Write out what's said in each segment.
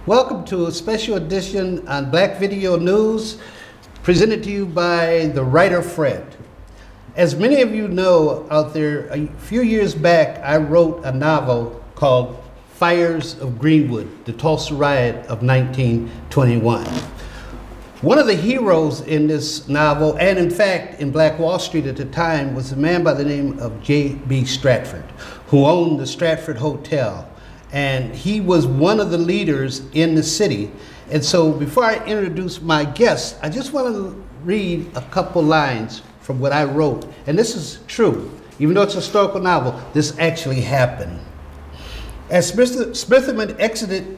Welcome to a special edition on Black Video News, presented to you by the writer Fred. As many of you know out there, a few years back I wrote a novel called Fires of Greenwood, the Tulsa Riot of 1921. One of the heroes in this novel, and in fact in Black Wall Street at the time, was a man by the name of J.B. Stradford, who owned the Stradford Hotel. And he was one of the leaders in the city. And so before I introduce my guest, I just want to read a couple lines from what I wrote. And this is true. Even though it's a historical novel, this actually happened. As Smitherman exited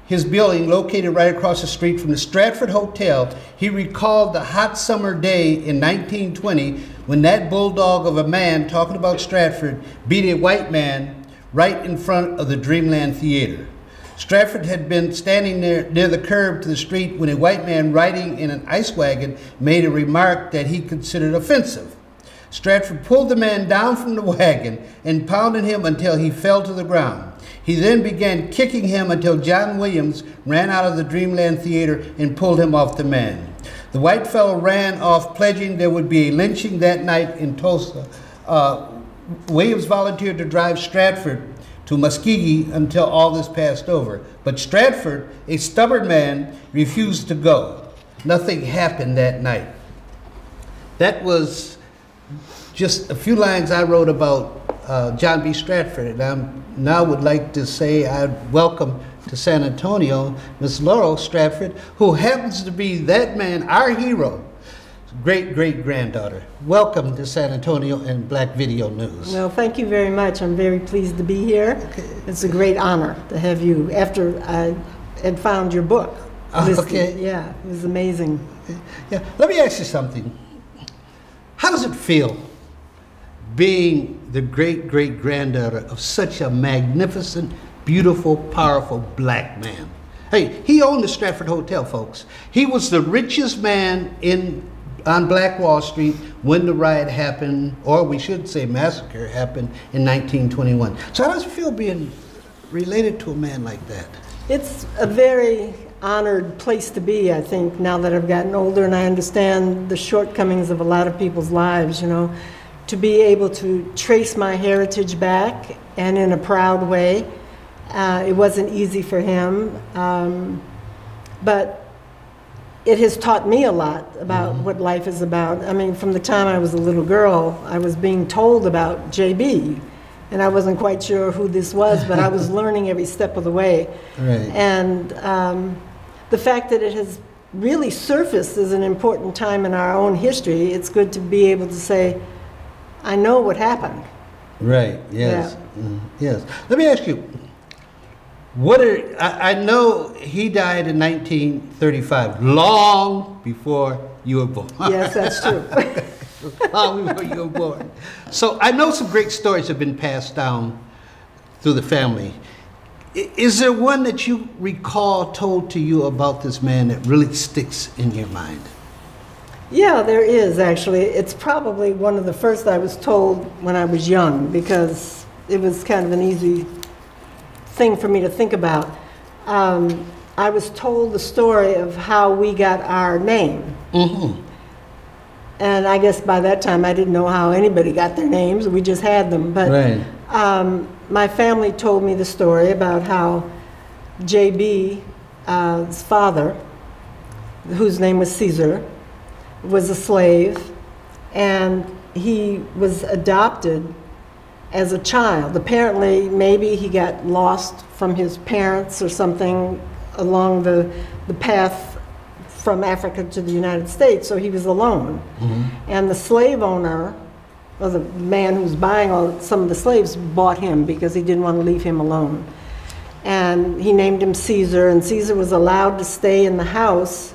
his building located right across the street from the Stradford Hotel, he recalled the hot summer day in 1920 when that bulldog of a man talking about Stradford beat a white man right in front of the Dreamland Theater. Stradford had been standing near the curb to the street when a white man riding in an ice wagon made a remark that he considered offensive. Stradford pulled the man down from the wagon and pounded him until he fell to the ground. He then began kicking him until John Williams ran out of the Dreamland Theater and pulled him off the man. The white fellow ran off, pledging there would be a lynching that night in Tulsa. Williams volunteered to drive Stradford to Muskogee until all this passed over. But Stradford, a stubborn man, refused to go. Nothing happened that night. That was just a few lines I wrote about John B. Stradford. And I now would like to say I welcome to San Antonio Miss Laurel Stradford, who happens to be that man, our hero, great-great-granddaughter. Welcome to San Antonio and Black Video News. Well, thank you very much. I'm very pleased to be here. Okay. It's a great honor to have you after I had found your book. Okay. Yeah, it was amazing. Yeah. Let me ask you something. How does it feel being the great-great-granddaughter of such a magnificent, beautiful, powerful black man? Hey, he owned the Stradford Hotel, folks. He was the richest man on Black Wall Street when the riot happened, or we should say massacre happened in 1921. So how does it feel being related to a man like that? It's a very honored place to be, I think, now that I've gotten older and I understand the shortcomings of a lot of people's lives, you know, to be able to trace my heritage back and in a proud way. It wasn't easy for him, but it has taught me a lot about what life is about. I mean, from the time I was a little girl, I was being told about JB, and I wasn't quite sure who this was, but I was learning every step of the way. Right. And the fact that it has really surfaced is an important time in our own history. It's good to be able to say, I know what happened. Right, yes. Yeah. Yes. Let me ask you, I know he died in 1935, long before you were born. Yes, that's true. Long before you were born. So I know some great stories have been passed down through the family. Is there one that you recall told to you about this man that really sticks in your mind? Yeah, there is actually. It's probably one of the first I was told when I was young, because it was kind of an easy thing for me to think about. I was told the story of how we got our name. And I guess by that time I didn't know how anybody got their names. We just had them. But right. My family told me the story about how JB's father, whose name was Caesar, was a slave, and he was adopted as a child. Apparently, maybe he got lost from his parents or something along the path from Africa to the United States, so he was alone. And the slave owner, or the man who was buying some of the slaves, bought him because he didn't want to leave him alone. And he named him Caesar, and Caesar was allowed to stay in the house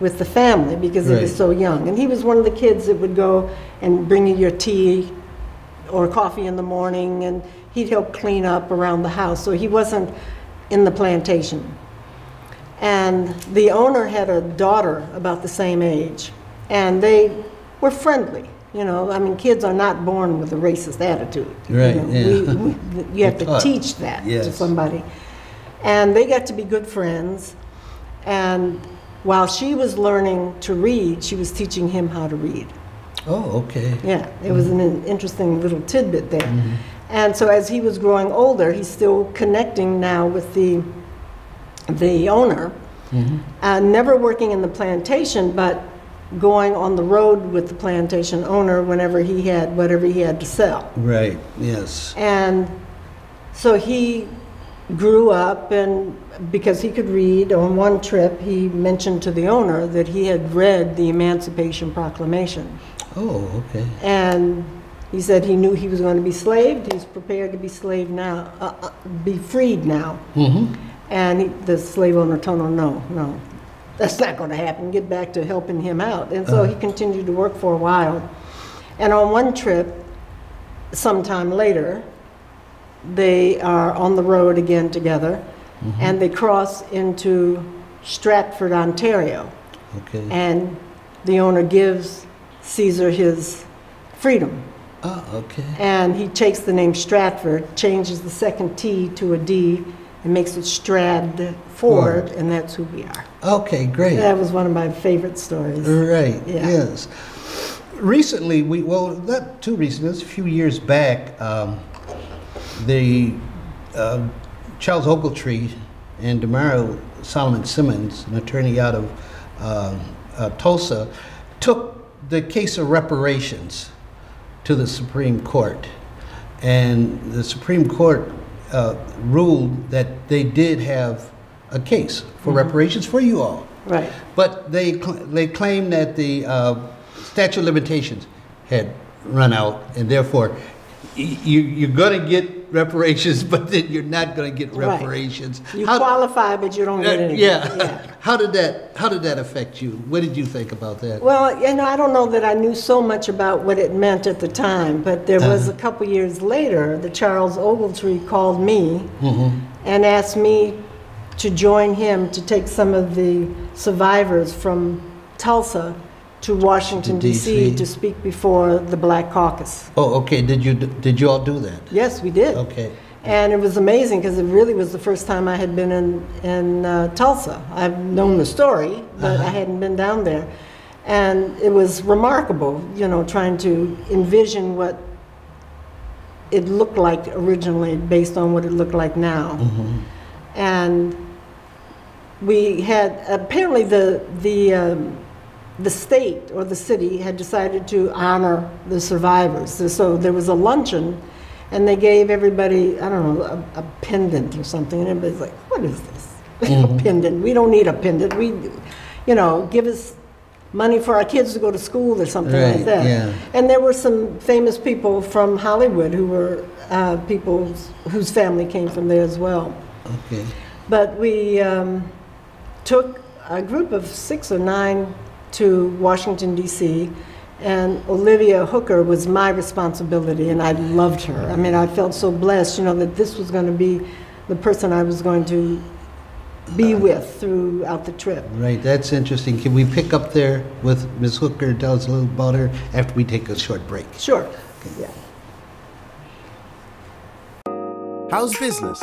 with the family because he was so young. And he was one of the kids that would go and bring you your tea or coffee in the morning, and he'd help clean up around the house. So he wasn't in the plantation. And the owner had a daughter about the same age, and they were friendly. You know, I mean, kids are not born with a racist attitude. Right, you know, you have to teach that to somebody. And they got to be good friends. And while she was learning to read, she was teaching him how to read. Oh, okay. Yeah, it was an interesting little tidbit there. And so as he was growing older, he's still connecting now with the owner, never working in the plantation, but going on the road with the plantation owner whenever he had whatever he had to sell. Right, yes. And so he grew up, and because he could read, on one trip he mentioned to the owner that he had read the Emancipation Proclamation. Oh, okay. And he said he knew he was going to be slaved. He's prepared to be slave now, be freed now. And the slave owner told him, no, that's not going to happen. Get back to helping him out. And so he continued to work for a while. And on one trip, sometime later, they are on the road again together, and they cross into Stratford, Ontario. Okay. And the owner gives Caesar his freedom. Oh, okay. And he takes the name Stratford, changes the second T to a D, and makes it Stradford, and that's who we are. Okay, great. That was one of my favorite stories. Right, yes. Recently, not too recent, it was a few years back, Charles Ogletree and Demario Solomon Simmons, an attorney out of Tulsa, took the case of reparations to the Supreme Court. And the Supreme Court ruled that they did have a case for reparations for you all. Right. But they claimed that the statute of limitations had run out, and therefore you're going to get reparations, but then you're not going to get reparations. Right. You qualify, but you don't get anything. Yeah. How did that affect you? What did you think about that? Well, I don't know that I knew so much about what it meant at the time, but there was a couple years later, the Charles Ogletree called me and asked me to join him to take some of the survivors from Tulsa to Washington, D.C. to speak before the Black Caucus. Oh, okay. Did you all do that? Yes, we did. Okay. And it was amazing because it really was the first time I had been in Tulsa. I've known the story, but I hadn't been down there. And it was remarkable, trying to envision what it looked like originally based on what it looked like now. And we had, apparently the state or the city had decided to honor the survivors. So there was a luncheon, and they gave everybody, I don't know, a pendant or something. And everybody's like, what is this? A pendant. We don't need a pendant. We, give us money for our kids to go to school or something like that. Yeah. And there were some famous people from Hollywood who were people whose family came from there as well. Okay. But we took a group of 6 or 9 to Washington, D.C., and Olivia Hooker was my responsibility, and I loved her. I mean, I felt so blessed, that this was going to be the person I was going to be with throughout the trip. Right, that's interesting. Can we pick up there with Ms. Hooker and tell us a little about her after we take a short break? Sure. Okay. Yeah. How's business?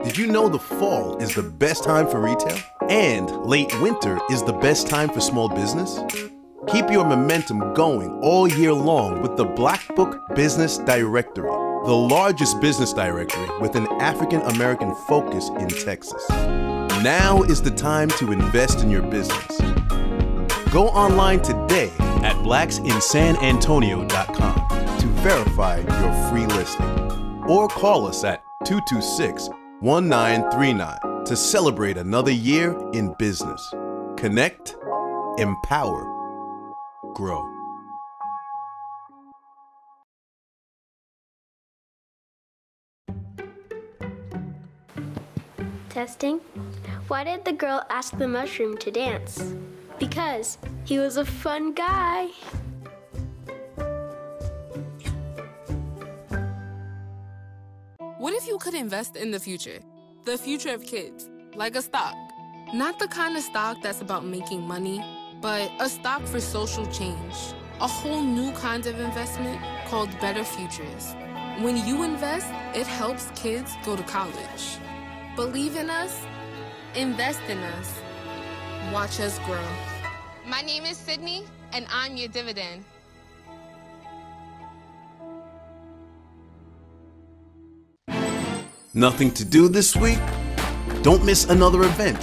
Did you know the fall is the best time for retail? And late winter is the best time for small business? Keep your momentum going all year long with the Black Book Business Directory, the largest business directory with an African American focus in Texas. Now is the time to invest in your business. Go online today at blacksinsanantonio.com to verify your free listing, or call us at 226-1939 to celebrate another year in business. Connect, empower, grow. Testing. Why did the girl ask the mushroom to dance? Because he was a fun guy. What if you could invest in the future? The future of kids, like a stock. Not the kind of stock that's about making money, but a stock for social change. A whole new kind of investment called Better Futures. When you invest, it helps kids go to college. Believe in us, invest in us, watch us grow. My name is Sydney, and I'm your dividend. Nothing to do this week? Don't miss another event.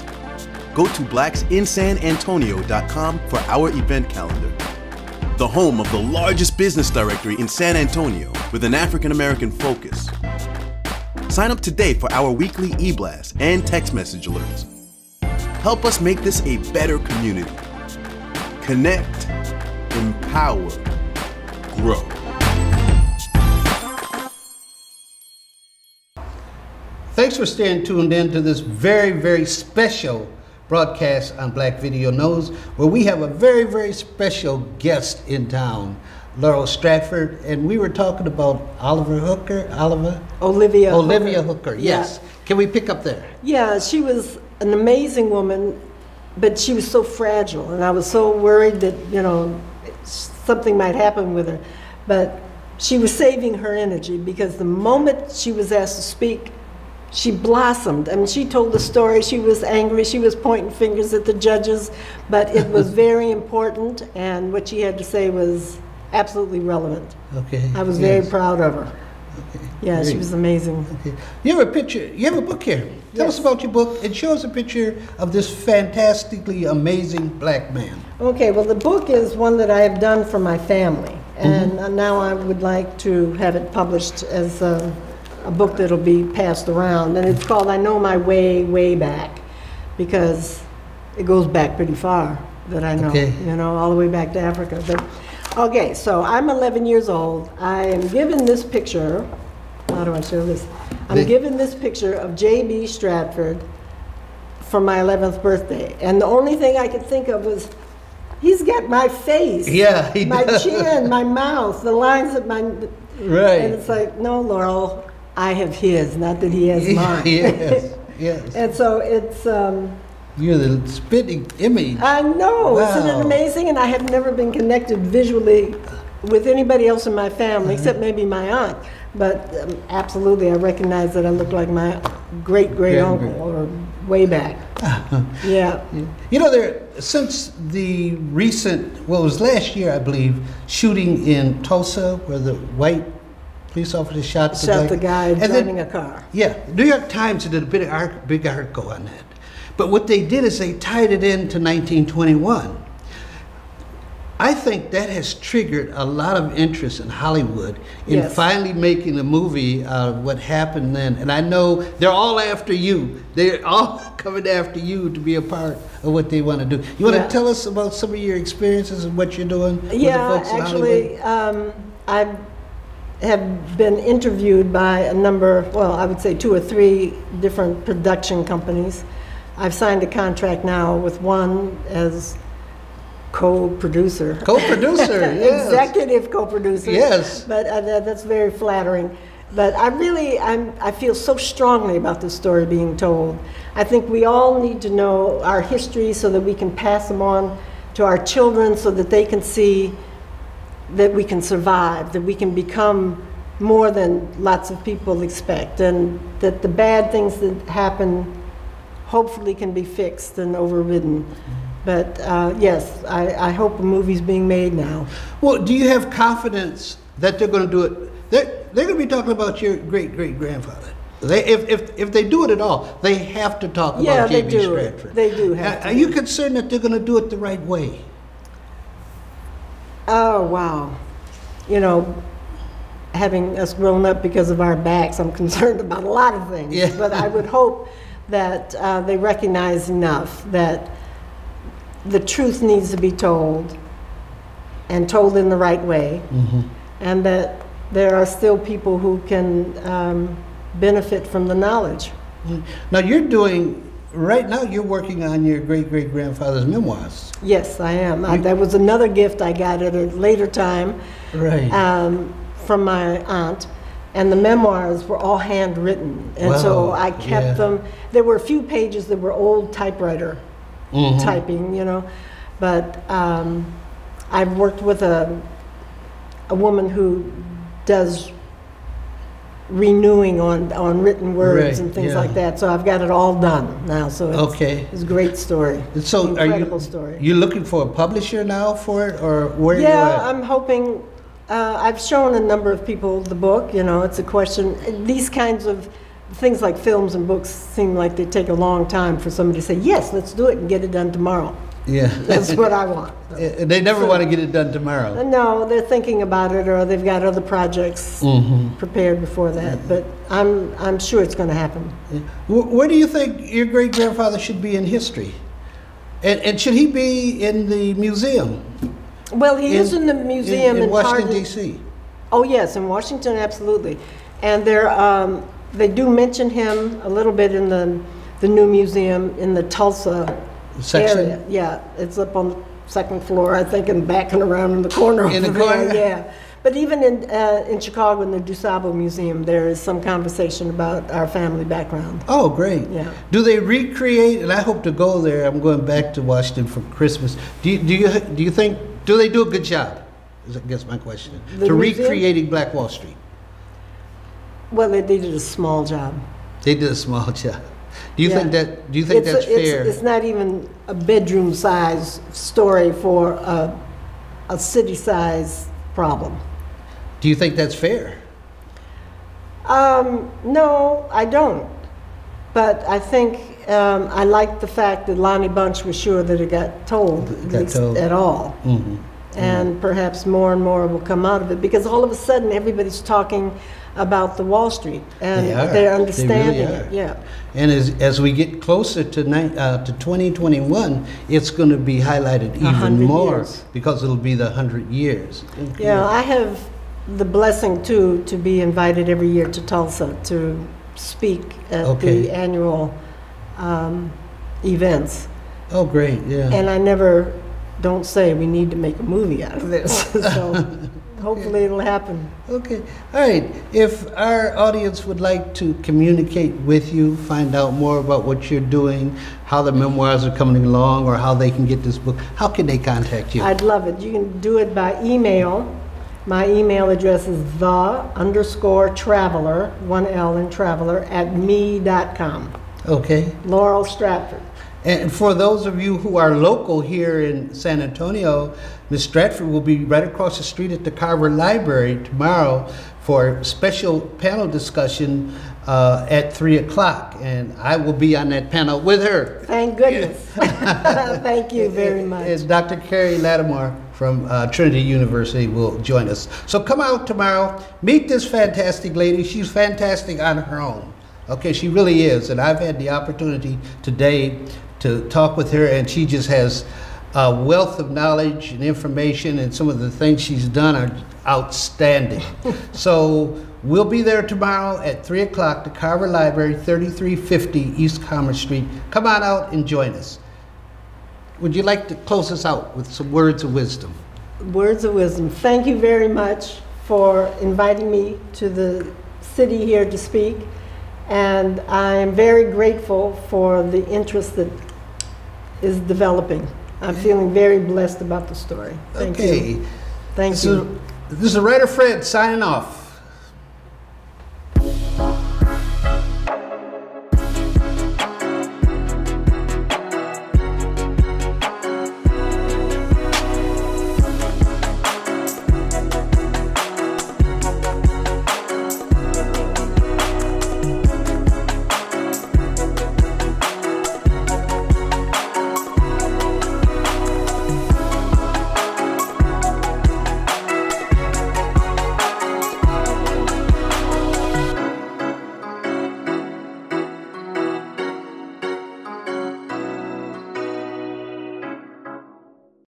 Go to blacksinsanantonio.com for our event calendar. The home of the largest business directory in San Antonio with an African American focus. Sign up today for our weekly e-blast and text message alerts. Help us make this a better community. Connect, empower, grow. Thanks for staying tuned in to this very, very special broadcast on Black Video News, where we have a very, very special guest in town, Laurel Stradford, and we were talking about Olivia Hooker, yes. Yeah. Can we pick up there? Yeah, she was an amazing woman, but she was so fragile, and I was so worried that, you know, something might happen with her. But she was saving her energy, because the moment she was asked to speak, she blossomed. I mean, she told the story. She was angry. She was pointing fingers at the judges, but it was very important, and what she had to say was absolutely relevant. Okay. I was very proud of her. Okay. Yeah, Great. she was amazing. Okay. You have a picture. You have a book here. Tell Yes. us about your book. It shows a picture of this fantastically amazing black man. Okay, well, the book is one that I have done for my family, and now I would like to have it published as a book that'll be passed around, and it's called I Know My Way, Way Back, because it goes back pretty far that I know, Okay. you know, all the way back to Africa. But okay, so I'm 11 years old. I am given this picture. How do I show this? I'm given this picture of J.B. Stradford for my 11th birthday, and the only thing I could think of was, he's got my face, Yeah, he my does. chin, my mouth, the lines of my, Right. and it's like, no, Laurel, I have his, not that he has mine. Yes, yes. And so it's, You're the spitting image. I know, isn't it Wow. amazing? And I have never been connected visually with anybody else in my family, except maybe my aunt. But absolutely, I recognize that I look like my great-great-uncle, or way back. Yeah. You know, since the recent, well, it was last year, I believe, shooting in Tulsa, where the white police officer shot The guy And then- driving a car. Yeah, New York Times did a big article on that. But what they did is they tied it into 1921. I think that has triggered a lot of interest in Hollywood in Yes. finally making a movie out of what happened then. And I know they're all after you. They're all coming after you to be a part of what they want to do. You want Yeah. to tell us about some of your experiences and what you're doing with Yeah, the folks in Hollywood? actually, I have been interviewed by a number, well, I would say 2 or 3 different production companies. I've signed a contract now with one as co-producer. Co-producer, yes. Executive co-producer. Yes. But that's very flattering. But I feel so strongly about this story being told. I think we all need to know our history so that we can pass them on to our children, so that they can see that we can survive, that we can become more than lots of people expect, and that the bad things that happen hopefully can be fixed and overridden. But yes, I hope a movie's being made now. Well, do you have confidence that they're going to do it? They're going to be talking about your great-great-grandfather. If they do it at all, they have to talk Yeah, about they J.B. do. Stradford. They do have to. Are you concerned that they're going to do it the right way? Oh, wow. You know, having us grown up because of our backs, I'm concerned about a lot of things. Yeah. But I would hope that they recognize enough that the truth needs to be told, and told in the right way, and that there are still people who can benefit from the knowledge. Now right now you're working on your great-great-grandfather's memoirs. Yes, I am. That was another gift I got at a later time. Right. From my aunt, and the memoirs were all handwritten, and so Wow, I kept yeah. them. There were a few pages that were old typewriter typing, you know, but I've worked with a woman who does renewing on written words Right, and things yeah. like that. So I've got it all done now. So it's, Okay. it's a great story. So Incredible story. you looking for a publisher now for it, or where are you Yeah, at? I'm hoping. I've shown a number of people the book. You know, it's a question. These kinds of things like films and books seem like they take a long time for somebody to say, yes, let's do it and get it done tomorrow. Yeah. That's what I want. They never want to get it done tomorrow. No, they're thinking about it, or they've got other projects prepared before that. But I'm sure it's going to happen. Where do you think your great-grandfather should be in history? And should he be in the museum? Well, he is in the museum in Washington, part of- D.C.? Oh yes, in Washington, absolutely. And they do mention him a little bit in the new museum in the Tulsa Section? area. Yeah, it's up on the second floor, I think, and back and around in the corner. In the over there, corner? yeah. But even in Chicago, in the DuSable Museum, there is some conversation about our family background. Oh, great. Yeah. Do they recreate, and I hope to go there, I'm going back to Washington for Christmas. Do you think, do they do a good job? Is I guess my question. The To museum? recreating Black Wall Street. Well, they did a small job. They did a small job. Do you Yeah. think that? Do you think that's fair? It's not even a bedroom size story for a city size problem. Do you think that's fair? No, I don't. But I think I like the fact that Lonnie Bunch was sure that it got told, at Got least told. at all. Mm-hmm. And perhaps more and more will come out of it, because all of a sudden everybody's talking about the Wall Street, and They are. they're They understanding really are. it. Yeah. And as we get closer to 2021, it's going to be highlighted even 100 more years. because it'll be the 100 years. Yeah, I have the blessing too to be invited every year to Tulsa to speak at Okay. the annual events, Oh, great! Yeah. and I never don't say we need to make a movie out of this. So hopefully it'll happen. Okay. All right. If our audience would like to communicate with you, find out more about what you're doing, how the memoirs are coming along, or how they can get this book, how can they contact you? I'd love it. You can do it by email. My email address is the_traveler, 1L in traveler, @me.com. Okay. Laurel Stradford. And for those of you who are local here in San Antonio, Ms. Stradford will be right across the street at the Carver Library tomorrow for a special panel discussion at 3 o'clock. And I will be on that panel with her. Thank goodness. Thank you very much. And Dr. Carrie Lattimore from Trinity University will join us. So come out tomorrow, meet this fantastic lady. She's fantastic on her own. Okay, she really is. And I've had the opportunity today to talk with her, and she just has a wealth of knowledge and information, and some of the things she's done are outstanding. So we'll be there tomorrow at 3 o'clock, the Carver Library, 3350 East Commerce Street. Come on out and join us. Would you like to close us out with some words of wisdom? Words of wisdom. Thank you very much for inviting me to the city here to speak. And I am very grateful for the interest that is developing. I'm feeling very blessed about the story. Thank you. Okay. Thank you. This is Writer Fred signing off.